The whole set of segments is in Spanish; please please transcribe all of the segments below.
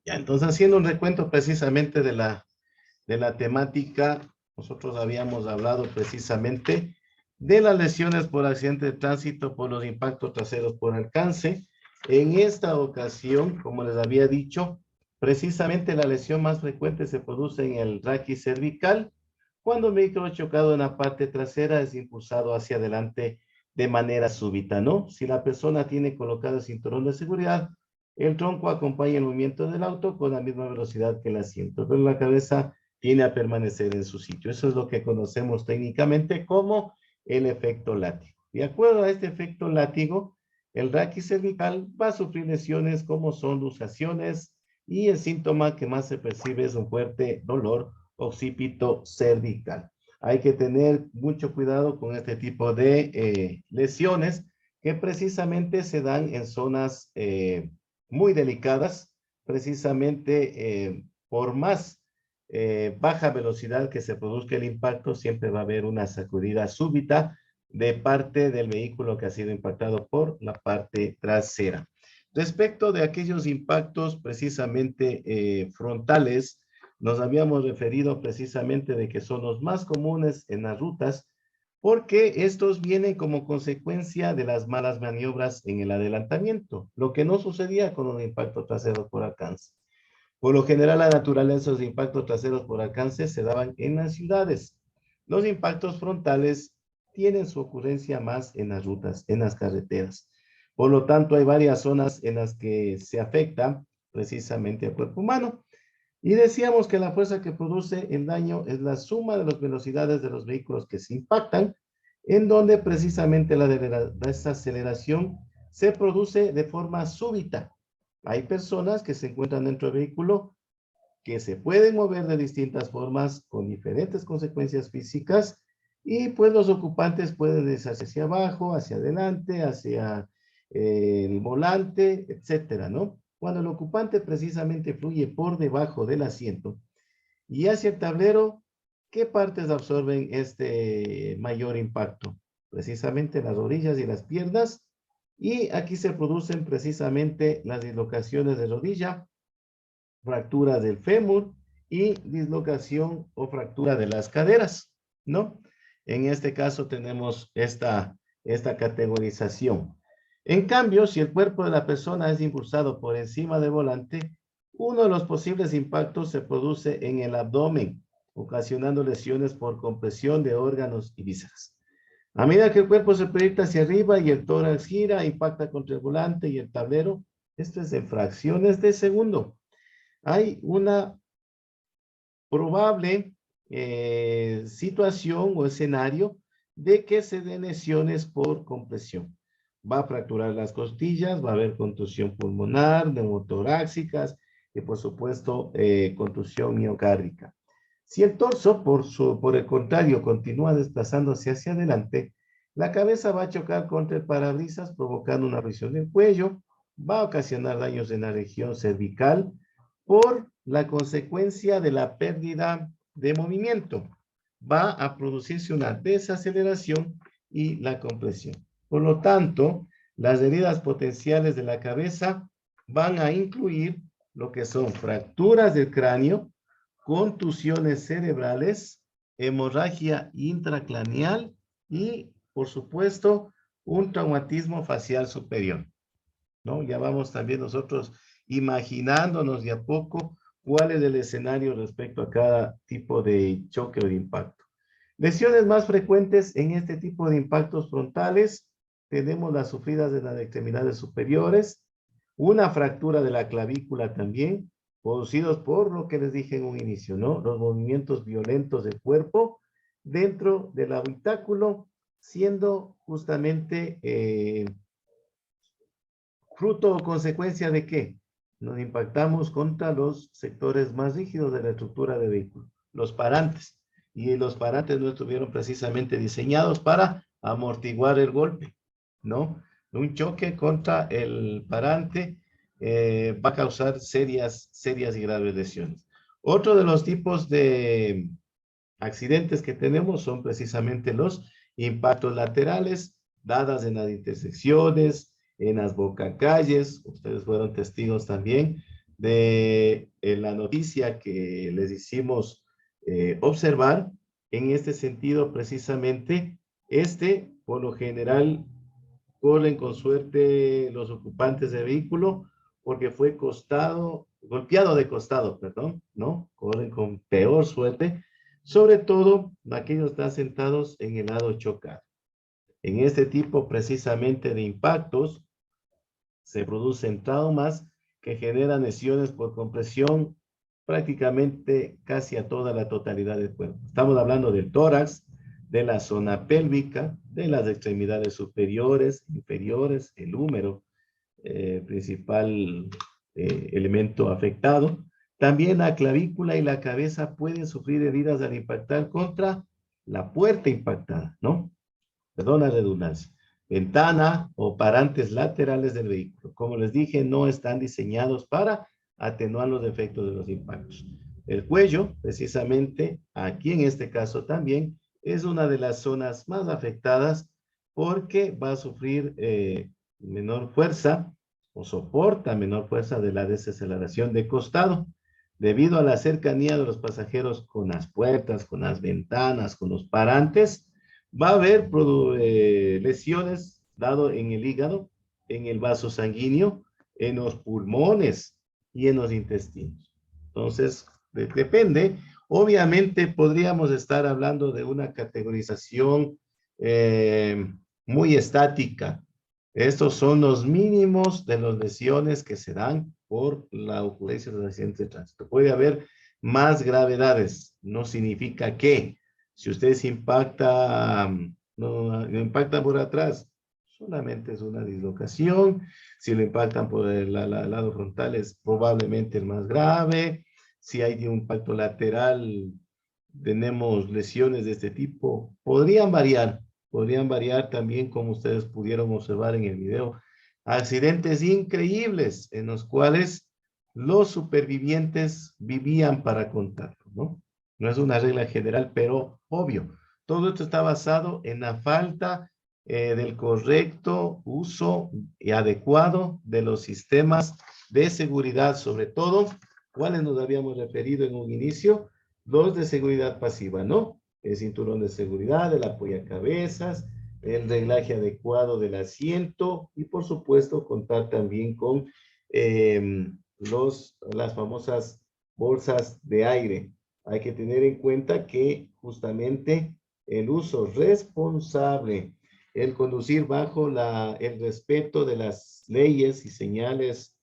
Ya, entonces haciendo un recuento precisamente de la temática, nosotros habíamos hablado precisamente de las lesiones por accidente de tránsito, por los impactos traseros por alcance. En esta ocasión, como les había dicho, precisamente la lesión más frecuente se produce en el raquis cervical, cuando el vehículo chocado en la parte trasera es impulsado hacia adelante de manera súbita, ¿no? Si la persona tiene colocado el cinturón de seguridad, el tronco acompaña el movimiento del auto con la misma velocidad que el asiento, pero la cabeza tiene a permanecer en su sitio. Eso es lo que conocemos técnicamente como el efecto látigo. De acuerdo a este efecto látigo, el raquis cervical va a sufrir lesiones como son luxaciones y el síntoma que más se percibe es un fuerte dolor occipito cervical. Hay que tener mucho cuidado con este tipo de lesiones que precisamente se dan en zonas muy delicadas, precisamente por más baja velocidad que se produzca el impacto, siempre va a haber una sacudida súbita de parte del vehículo que ha sido impactado por la parte trasera. Respecto de aquellos impactos precisamente frontales, nos habíamos referido precisamente de que son los más comunes en las rutas, porque estos vienen como consecuencia de las malas maniobras en el adelantamiento, lo que no sucedía con un impacto trasero por alcance. Por lo general, la naturaleza de los impactos traseros por alcance se daban en las ciudades. Los impactos frontales tienen su ocurrencia más en las rutas, en las carreteras. Por lo tanto, hay varias zonas en las que se afecta precisamente al cuerpo humano. Y decíamos que la fuerza que produce el daño es la suma de las velocidades de los vehículos que se impactan, en donde precisamente la desaceleración se produce de forma súbita. Hay personas que se encuentran dentro del vehículo que se pueden mover de distintas formas con diferentes consecuencias físicas y pues los ocupantes pueden deslizarse hacia abajo, hacia adelante, hacia el volante, etcétera, ¿no? Cuando el ocupante precisamente fluye por debajo del asiento y hacia el tablero, ¿qué partes absorben este mayor impacto? Precisamente las rodillas y las piernas, y aquí se producen precisamente las dislocaciones de rodilla, fractura del fémur y dislocación o fractura de las caderas, ¿no? En este caso tenemos esta categorización. En cambio, si el cuerpo de la persona es impulsado por encima del volante, uno de los posibles impactos se produce en el abdomen, ocasionando lesiones por compresión de órganos y vísceras. A medida que el cuerpo se proyecta hacia arriba y el tórax gira, impacta contra el volante y el tablero, esto es en fracciones de segundo. Hay una probable situación o escenario de que se den lesiones por compresión. Va a fracturar las costillas, va a haber contusión pulmonar, neumotoráxicas y por supuesto contusión miocárdica. Si el torso, por el contrario, continúa desplazándose hacia adelante, la cabeza va a chocar contra el parabrisas provocando una lesión del cuello, va a ocasionar daños en la región cervical, por la consecuencia de la pérdida de movimiento. Va a producirse una desaceleración y la compresión. Por lo tanto, las heridas potenciales de la cabeza van a incluir lo que son fracturas del cráneo, contusiones cerebrales, hemorragia intracraneal y, por supuesto, un traumatismo facial superior, ¿no? Ya vamos también nosotros imaginándonos de a poco cuál es el escenario respecto a cada tipo de choque o de impacto. Lesiones más frecuentes en este tipo de impactos frontales, tenemos las sufridas de las extremidades superiores, una fractura de la clavícula también, producidos por lo que les dije en un inicio, ¿no? Los movimientos violentos del cuerpo dentro del habitáculo, siendo justamente fruto o consecuencia de qué? Nos impactamos contra los sectores más rígidos de la estructura de vehículo, los parantes. Y los parantes no estuvieron precisamente diseñados para amortiguar el golpe, ¿no? Un choque contra el parante va a causar serias y graves lesiones. Otro de los tipos de accidentes que tenemos son precisamente los impactos laterales, dadas en las intersecciones, en las bocacalles. Ustedes fueron testigos también de la noticia que les hicimos observar. En este sentido, precisamente, por lo general, corren con suerte los ocupantes de vehículo porque fue golpeado de costado, perdón, ¿no? Corren con peor suerte, sobre todo aquellos que están sentados en el lado chocado. En este tipo precisamente de impactos se producen traumas que generan lesiones por compresión prácticamente casi a toda la totalidad del cuerpo. Estamos hablando del tórax, de la zona pélvica, de las extremidades superiores, inferiores, el húmero, principal elemento afectado. También la clavícula y la cabeza pueden sufrir heridas al impactar contra la puerta impactada, ¿no? Perdón la redundancia. Ventana o parantes laterales del vehículo. Como les dije, no están diseñados para atenuar los efectos de los impactos. El cuello, precisamente, aquí en este caso también, es una de las zonas más afectadas porque va a sufrir menor fuerza o soporta menor fuerza de la desaceleración de costado debido a la cercanía de los pasajeros con las puertas, con las ventanas, con los parantes. Va a haber lesiones dado en el hígado, en el vaso sanguíneo, en los pulmones y en los intestinos. Entonces, depende. Obviamente podríamos estar hablando de una categorización muy estática. Estos son los mínimos de las lesiones que se dan por la ocurrencia de los accidentes de tránsito. Puede haber más gravedades. No significa que si usted se impacta, no impacta por atrás, solamente es una dislocación. Si lo impactan por el lado frontal es probablemente el más grave. Si hay un impacto lateral, tenemos lesiones de este tipo. Podrían variar también, como ustedes pudieron observar en el video, accidentes increíbles en los cuales los supervivientes vivían para contarlo, ¿no? No es una regla general, pero obvio. Todo esto está basado en la falta del correcto uso y adecuado de los sistemas de seguridad, sobre todo, ¿cuáles nos habíamos referido en un inicio? Los de seguridad pasiva, ¿no? El cinturón de seguridad, el apoyacabezas, el reglaje adecuado del asiento y, por supuesto, contar también con las famosas bolsas de aire. Hay que tener en cuenta que justamente el uso responsable, el conducir bajo el respeto de las leyes y señales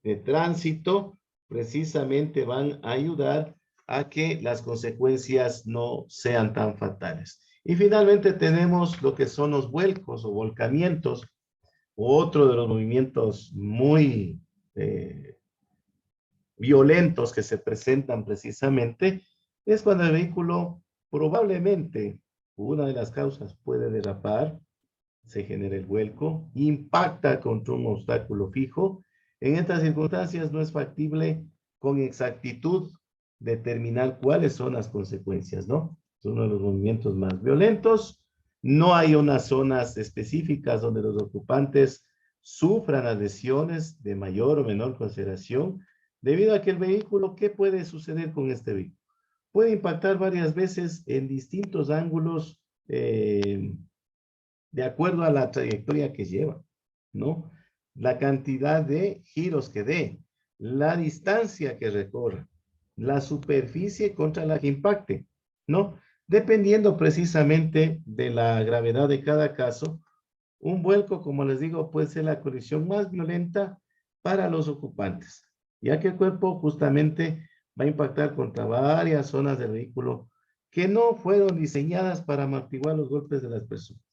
de tránsito, precisamente van a ayudar a que las consecuencias no sean tan fatales. Y finalmente tenemos lo que son los vuelcos o volcamientos, otro de los movimientos muy violentos que se presentan precisamente, es cuando el vehículo probablemente, una de las causas puede derrapar, se genera el vuelco, impacta contra un obstáculo fijo. En estas circunstancias no es factible con exactitud determinar cuáles son las consecuencias, ¿no? Es uno de los movimientos más violentos. No hay unas zonas específicas donde los ocupantes sufran las lesiones de mayor o menor consideración, debido a que el vehículo, ¿qué puede suceder con este vehículo? Puede impactar varias veces en distintos ángulos de acuerdo a la trayectoria que lleva, ¿no? La cantidad de giros que dé, la distancia que recorra, la superficie contra la que impacte, ¿no? Dependiendo precisamente de la gravedad de cada caso, un vuelco, como les digo, puede ser la colisión más violenta para los ocupantes, ya que el cuerpo justamente va a impactar contra varias zonas del vehículo que no fueron diseñadas para amortiguar los golpes de las personas,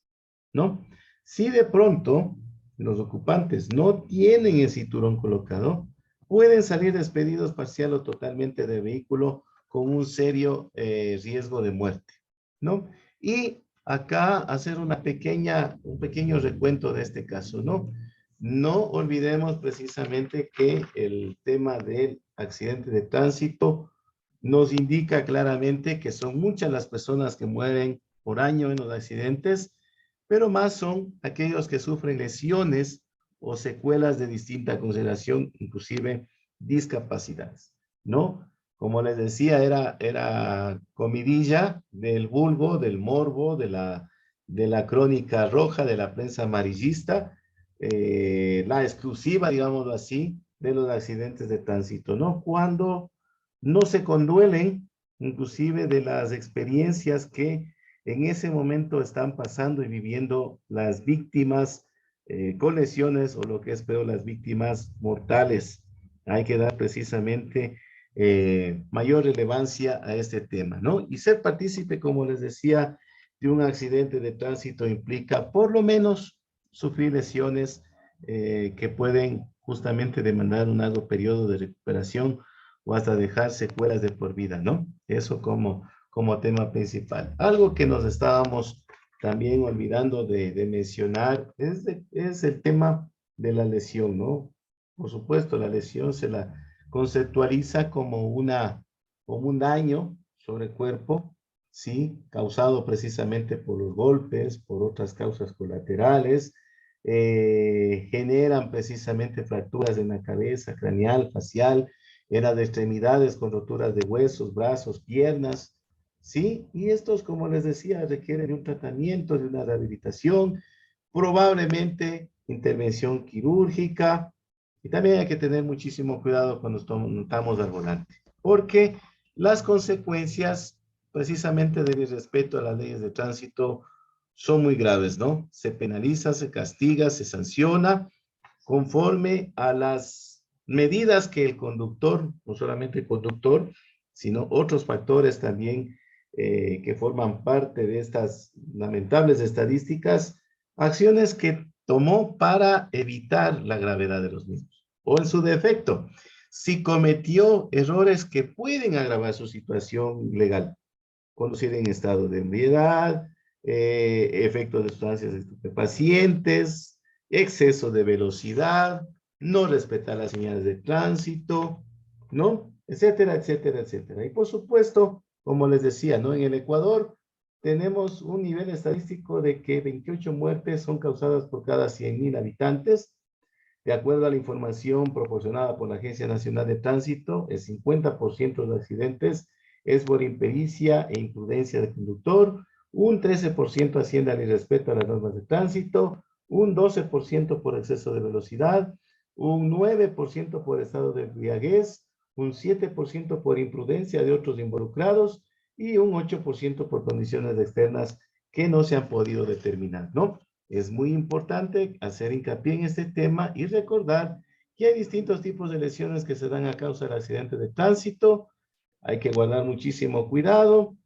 ¿no? Si de pronto los ocupantes no tienen el cinturón colocado, pueden salir despedidos parcial o totalmente del vehículo con un serio riesgo de muerte, ¿no? Y acá hacer un pequeño recuento de este caso, ¿no? No olvidemos precisamente que el tema del accidente de tránsito nos indica claramente que son muchas las personas que mueren por año en los accidentes, pero más son aquellos que sufren lesiones o secuelas de distinta consideración, inclusive discapacidades, ¿no? Como les decía, era comidilla del vulgo, del morbo, de la crónica roja, de la prensa amarillista, la exclusiva, digámoslo así, de los accidentes de tránsito, ¿no? Cuando no se conduelen, inclusive de las experiencias que en ese momento están pasando y viviendo las víctimas con lesiones o lo que es peor, las víctimas mortales. Hay que dar precisamente mayor relevancia a este tema, ¿no? Y ser partícipe, como les decía, de un accidente de tránsito implica por lo menos sufrir lesiones que pueden justamente demandar un largo periodo de recuperación o hasta dejar secuelas de por vida, ¿no? Eso como tema principal. Algo que nos estábamos también olvidando de mencionar es el tema de la lesión, ¿no? Por supuesto, la lesión se la conceptualiza como como un daño sobre el cuerpo, ¿sí? Causado precisamente por los golpes, por otras causas colaterales, generan precisamente fracturas en la cabeza, craneal, facial, en las extremidades con roturas de huesos, brazos, piernas, ¿sí? Y estos, como les decía, requieren de un tratamiento, de una rehabilitación, probablemente intervención quirúrgica, y también hay que tener muchísimo cuidado cuando estamos al volante, porque las consecuencias precisamente del irrespeto a las leyes de tránsito son muy graves, ¿no? Se penaliza, se castiga, se sanciona conforme a las medidas que el conductor, no solamente el conductor, sino otros factores también que forman parte de estas lamentables estadísticas, acciones que tomó para evitar la gravedad de los mismos. O en su defecto, si cometió errores que pueden agravar su situación legal, conducir en estado de ebriedad, efectos de sustancias estupefacientes, exceso de velocidad, no respetar las señales de tránsito, ¿no? Etcétera, etcétera, etcétera. Y por supuesto, como les decía, ¿no? En el Ecuador tenemos un nivel estadístico de que 28 muertes son causadas por cada 100.000 habitantes. De acuerdo a la información proporcionada por la Agencia Nacional de Tránsito, el 50% de los accidentes es por impericia e imprudencia del conductor, un 13% asciende al irrespeto a las normas de tránsito, un 12% por exceso de velocidad, un 9% por estado de embriaguez, un 7% por imprudencia de otros involucrados y un 8% por condiciones externas que no se han podido determinar, ¿no? Es muy importante hacer hincapié en este tema y recordar que hay distintos tipos de lesiones que se dan a causa del accidente de tránsito. Hay que guardar muchísimo cuidado.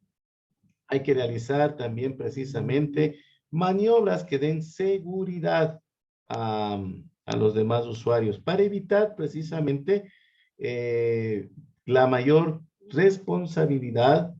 Hay que realizar también precisamente maniobras que den seguridad a los demás usuarios para evitar precisamente la mayor responsabilidad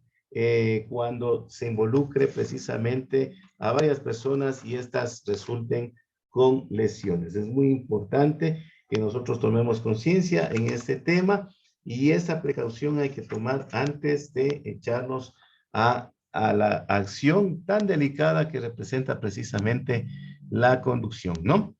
cuando se involucre precisamente a varias personas y estas resulten con lesiones. Es muy importante que nosotros tomemos conciencia en este tema y esa precaución hay que tomar antes de echarnos a la acción tan delicada que representa precisamente la conducción, ¿no?